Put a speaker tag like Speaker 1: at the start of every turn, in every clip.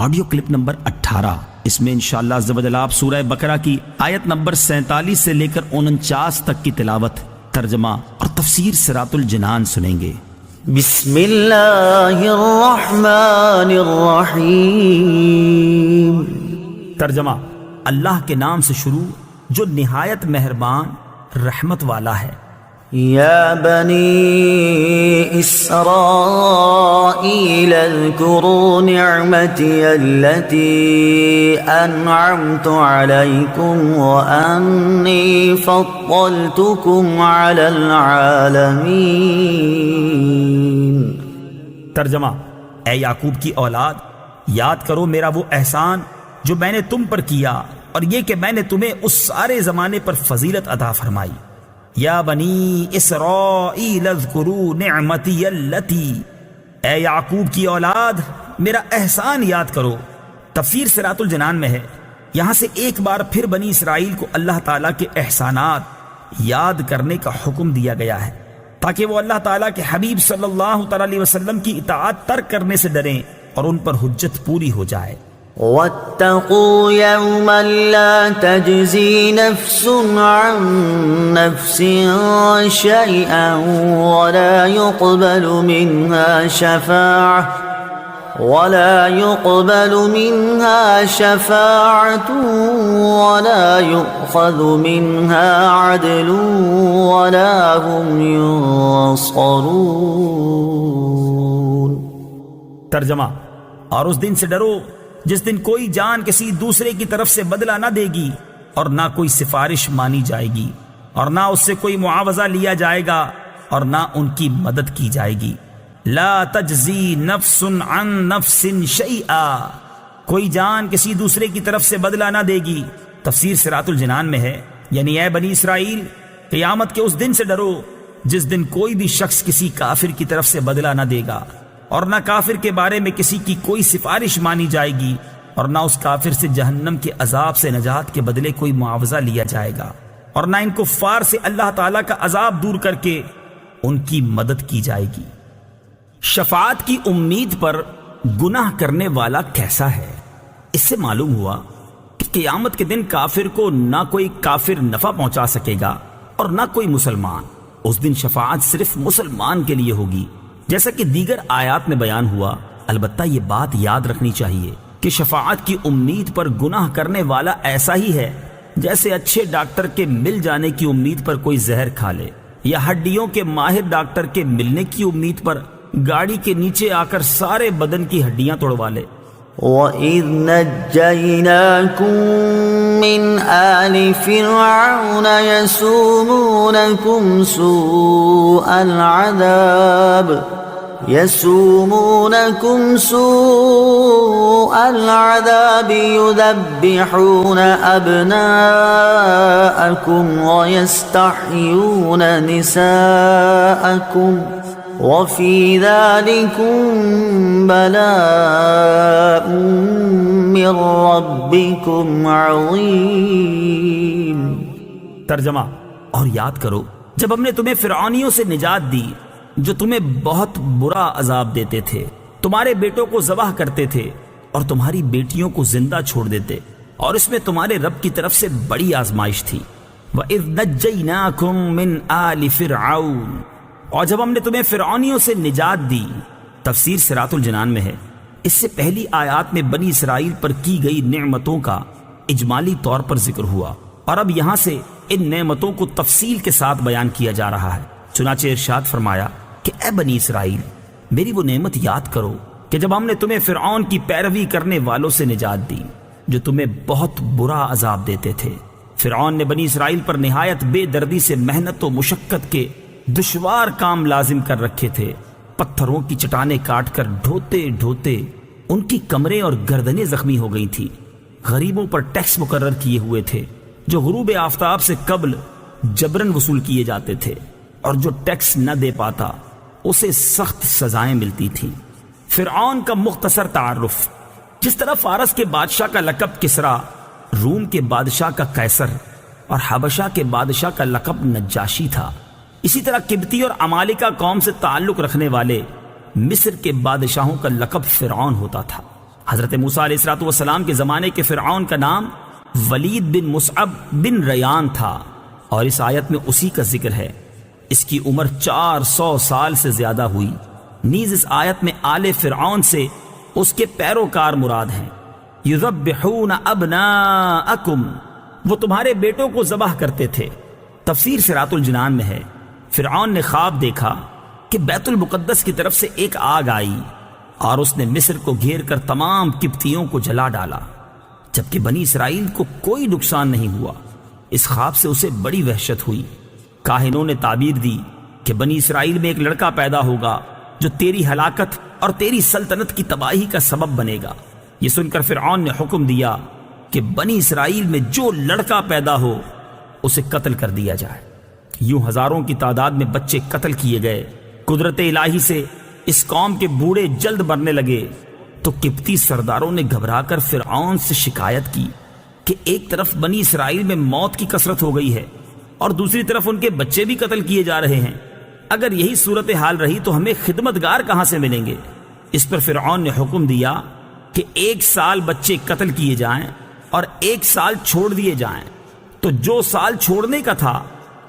Speaker 1: Audio clip number 18۔ اس میں انشاءاللہ عز و جل آپ سورہ بقرہ کی آیت نمبر 47 سے لے کر 49 تک کی تلاوت، ترجمہ اور تفسیر صراط الجنان سنیں گے۔
Speaker 2: بسم اللہ الرحمن الرحیم۔
Speaker 1: ترجمہ، اللہ کے نام سے شروع جو نہایت مہربان رحمت والا ہے۔
Speaker 2: یا بنی اسرائیل اذکروا نعمتی التي انعمت علیکم وانی فضلتکم علی العالمین۔
Speaker 1: ترجمہ، اے یعقوب کی اولاد، یاد کرو میرا وہ احسان جو میں نے تم پر کیا، اور یہ کہ میں نے تمہیں اس سارے زمانے پر فضیلت عطا فرمائی۔ یا بنی اسرائیل اذکروا نعمتی التی، اے یعقوب کی اولاد میرا احسان یاد کرو۔ تفسیر صراط الجنان میں ہے، یہاں سے ایک بار پھر بنی اسرائیل کو اللہ تعالیٰ کے احسانات یاد کرنے کا حکم دیا گیا ہے تاکہ وہ اللہ تعالیٰ کے حبیب صلی اللہ تعالیٰ علیہ وسلم کی اطاعت ترک کرنے سے ڈریں اور ان پر حجت پوری ہو جائے۔
Speaker 2: واتقوا يوما لا تجزي نفس عن نفس شيئا ولا يقبل منها شفاعة ولا يؤخذ منها عدل ولا هم ينصرون۔
Speaker 1: ترجمہ، اور اس دن سے ڈرو جس دن کوئی جان کسی دوسرے کی طرف سے بدلہ نہ دے گی، اور نہ کوئی سفارش مانی جائے گی، اور نہ اس سے کوئی معاوضہ لیا جائے گا، اور نہ ان کی مدد کی جائے گی۔ لا تجزی نفس عن نفس شیئا، کوئی جان کسی دوسرے کی طرف سے بدلہ نہ دے گی۔ تفسیر صراط الجنان میں ہے، یعنی اے بنی اسرائیل، قیامت کے اس دن سے ڈرو جس دن کوئی بھی شخص کسی کافر کی طرف سے بدلہ نہ دے گا، اور نہ کافر کے بارے میں کسی کی کوئی سفارش مانی جائے گی، اور نہ اس کافر سے جہنم کے عذاب سے نجات کے بدلے کوئی معاوضہ لیا جائے گا، اور نہ ان کفار سے اللہ تعالیٰ کا عذاب دور کر کے ان کی مدد کی جائے گی۔ شفاعت کی امید پر گناہ کرنے والا کیسا ہے؟ اس سے معلوم ہوا کہ قیامت کے دن کافر کو نہ کوئی کافر نفع پہنچا سکے گا اور نہ کوئی مسلمان۔ اس دن شفاعت صرف مسلمان کے لیے ہوگی، جیسا کہ دیگر آیات میں بیان ہوا۔ البتہ یہ بات یاد رکھنی چاہیے کہ شفاعت کی امید پر گناہ کرنے والا ایسا ہی ہے جیسے اچھے ڈاکٹر کے مل جانے کی امید پر کوئی زہر کھا لے، یا ہڈیوں کے ماہر ڈاکٹر کے ملنے کی امید پر گاڑی کے نیچے آ کر سارے بدن کی ہڈیاں توڑوا لے۔
Speaker 2: وَإِذْ نَجَّيْنَاكُمْ مِنْ آلِ فِرْعَوْنَ يَسُومُونَكُمْ سُوءَ الْعَذَابِ يُذَبِّحُونَ أَبْنَاءَكُمْ وَيَسْتَحْيُونَ نِسَاءَكُمْ وَفِي ذَلِكُمْ بَلَاءٌ مِّن رَّبِّكُمْ عَظِيمٌ۔
Speaker 1: ترجمہ، اور یاد کرو جب ہم نے تمہیں فرعونیوں سے نجات دی جو تمہیں بہت برا عذاب دیتے تھے، تمہارے بیٹوں کو ذبح کرتے تھے اور تمہاری بیٹیوں کو زندہ چھوڑ دیتے، اور اس میں تمہارے رب کی طرف سے بڑی آزمائش تھی۔ وَإِذْ نَجَّيْنَاكُمْ مِنْ آلِ فِرْعَوْنَ، اور جب ہم نے تمہیں فرعونیوں سے نجات دی۔ تفسیر صراط الجنان میں ہے، اس سے پہلی آیات میں بنی اسرائیل پر کی گئی نعمتوں کا اجمالی طور پر ذکر ہوا، اور اب یہاں سے ان نعمتوں کو تفصیل کے ساتھ بیان کیا جا رہا ہے۔ چنانچہ ارشاد فرمایا کہ اے بنی اسرائیل، میری وہ نعمت یاد کرو کہ جب ہم نے تمہیں فرعون کی پیروی کرنے والوں سے نجات دی جو تمہیں بہت برا عذاب دیتے تھے۔ فرعون نے بنی اسرائیل پر نہایت بے دردی سے محنت و مشقت کے دشوار کام لازم کر رکھے تھے۔ پتھروں کی چٹانیں کاٹ کر ڈھوتے ڈھوتے ان کی کمریں اور گردنیں زخمی ہو گئی تھی۔ غریبوں پر ٹیکس مقرر کیے ہوئے تھے جو غروب آفتاب سے قبل جبرن وصول کیے جاتے تھے، اور جو ٹیکس نہ دے پاتا اسے سخت سزائیں ملتی تھیں۔ فرعون کا مختصر تعارف۔ جس طرح فارس کے بادشاہ کا لقب کسرا، روم کے بادشاہ کا قیصر اور حبشہ کے بادشاہ کا لقب نجاشی تھا، اسی طرح قبطی اور عمالقہ قوم سے تعلق رکھنے والے مصر کے بادشاہوں کا لقب فرعون ہوتا تھا۔ حضرت موسیٰ علیہ السلام کے زمانے کے فرعون کا نام ولید بن مصعب بن ریان تھا، اور اس آیت میں اسی کا ذکر ہے۔ اس کی عمر 400 سال سے زیادہ ہوئی۔ نیز اس آیت میں آل فرعون سے اس کے پیروکار مراد ہیں۔ یذبحون ابناءکم، وہ تمہارے بیٹوں کو ذبح کرتے تھے۔ تفسیر صراط الجنان میں ہے، فرعون نے خواب دیکھا کہ بیت المقدس کی طرف سے ایک آگ آئی اور اس نے مصر کو گھیر کر تمام قبطیوں کو جلا ڈالا، جبکہ بنی اسرائیل کو کوئی نقصان نہیں ہوا۔ اس خواب سے اسے بڑی وحشت ہوئی۔ کاہنوں نے تعبیر دی کہ بنی اسرائیل میں ایک لڑکا پیدا ہوگا جو تیری ہلاکت اور تیری سلطنت کی تباہی کا سبب بنے گا۔ یہ سن کر فرعون نے حکم دیا کہ بنی اسرائیل میں جو لڑکا پیدا ہو اسے قتل کر دیا جائے۔ یوں ہزاروں کی تعداد میں بچے قتل کیے گئے۔ قدرت الہی سے اس قوم کے بوڑھے جلد مرنے لگے تو قبطی سرداروں نے گھبرا کر فرعون سے شکایت کی کہ ایک طرف بنی اسرائیل میں موت کی کثرت ہو گئی ہے اور دوسری طرف ان کے بچے بھی قتل کیے جا رہے ہیں۔ اگر یہی صورتحال رہی تو ہمیں خدمتگار کہاں سے ملیں گے؟ اس پر فرعون نے حکم دیا کہ 1 سال بچے قتل کیے جائیں اور 1 سال چھوڑ دیے جائیں۔ تو جو سال چھوڑنے کا تھا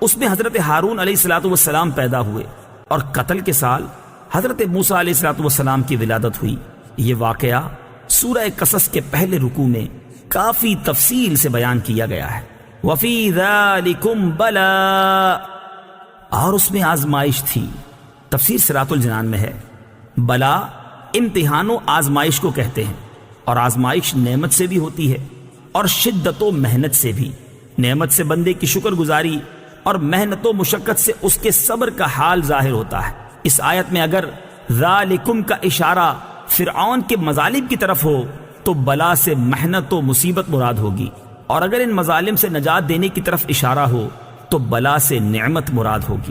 Speaker 1: اس میں حضرت ہارون علیہ السلام پیدا ہوئے، اور قتل کے سال حضرت موسیٰ علیہ السلام کی ولادت ہوئی۔ یہ واقعہ سورہ قصص کے پہلے رکوع میں کافی تفصیل سے بیان کیا گیا ہے۔ وَفِي ذَلِكُمْ بَلَاءٌ، اور اس میں آزمائش تھی۔ تفسیر صراط الجنان میں ہے، بلا امتحان و آزمائش کو کہتے ہیں، اور آزمائش نعمت سے بھی ہوتی ہے اور شدت و محنت سے بھی۔ نعمت سے بندے کی شکر گزاری اور محنت و مشقت سے اس کے صبر کا حال ظاہر ہوتا ہے۔ اس آیت میں اگر ذالکم کا اشارہ فرعون کے مظالم کی طرف ہو تو بلا سے محنت و مصیبت مراد ہوگی، اور اگر ان مظالم سے نجات دینے کی طرف اشارہ ہو تو بلا سے نعمت مراد ہوگی۔